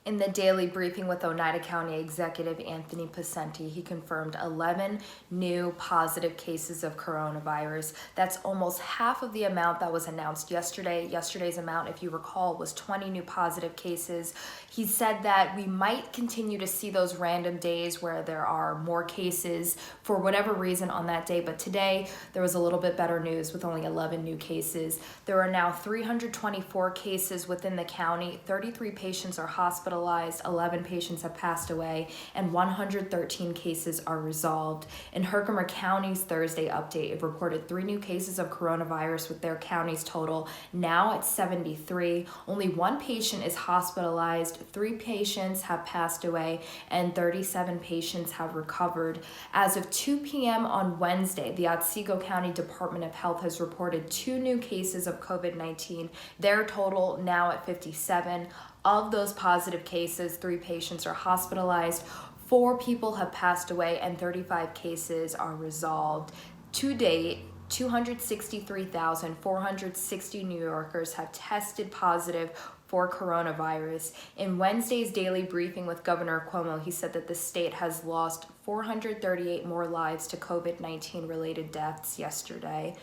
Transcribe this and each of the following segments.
In the daily briefing with Oneida County Executive Anthony Pacenti, he confirmed 11 new positive cases of coronavirus. That's almost half of the amount that was announced yesterday. Yesterday's amount, if you recall, was 20 new positive cases. He said that we might continue to see those random days where there are more cases for whatever reason on that day, but today there was a little bit better news with only 11 new cases. There are now 324 cases within the county. 33 patients are hospitalized. 11 patients have passed away, and 113 cases are resolved. In Herkimer County's Thursday update, it reported 3 new cases of coronavirus, with their county's total now at 73. Only 1 patient is hospitalized, 3 patients have passed away, and 37 patients have recovered. As of 2 p.m. on Wednesday, the Otsego County Department of Health has reported 2 new cases of COVID-19. Their total now at 57. Of those positive cases, 3 patients are hospitalized, 4 people have passed away, and 35 cases are resolved. To date, 263,460 New Yorkers have tested positive for coronavirus. In Wednesday's daily briefing with Governor Cuomo, he said that the state has lost 438 more lives to COVID-19 related deaths yesterday.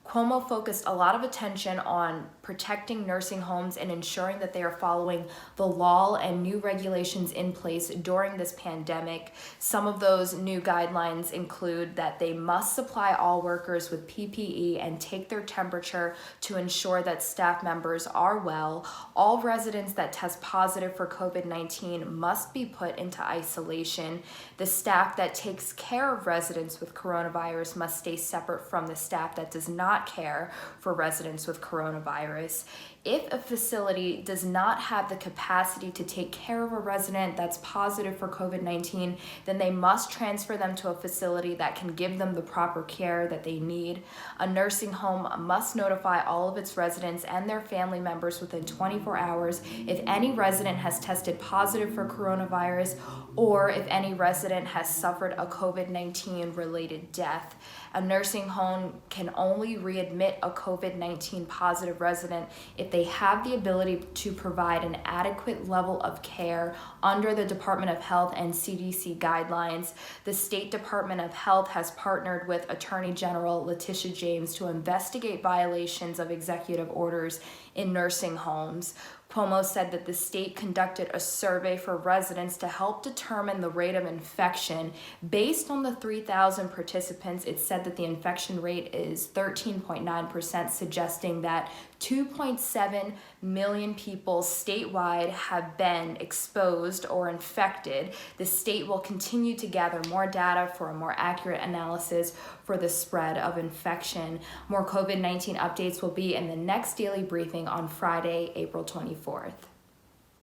Cuomo focused a lot of attention on protecting nursing homes and ensuring that they are following the law and new regulations in place during this pandemic. Some of those new guidelines include that they must supply all workers with PPE and take their temperature to ensure that staff members are well. All residents that test positive for COVID-19 must be put into isolation. The staff that takes care of residents with coronavirus must stay separate from the staff that does not care for residents with coronavirus. If a facility does not have the capacity to take care of a resident that's positive for COVID-19, then they must transfer them to a facility that can give them the proper care that they need. A nursing home must notify all of its residents and their family members within 24 hours if any resident has tested positive for coronavirus or if any resident has suffered a COVID-19 related death. A nursing home can only readmit a COVID-19 positive resident if they have the ability to provide an adequate level of care under the Department of Health and CDC guidelines. The State Department of Health has partnered with Attorney General Letitia James to investigate violations of executive orders in nursing homes. Cuomo said that the state conducted a survey for residents to help determine the rate of infection. Based on the 3,000 participants, it said that the infection rate is 13.9%, suggesting that 2.7 million people statewide have been exposed or infected. The state will continue to gather more data for a more accurate analysis for the spread of infection. More COVID-19 updates will be in the next daily briefing on Friday, April 24th.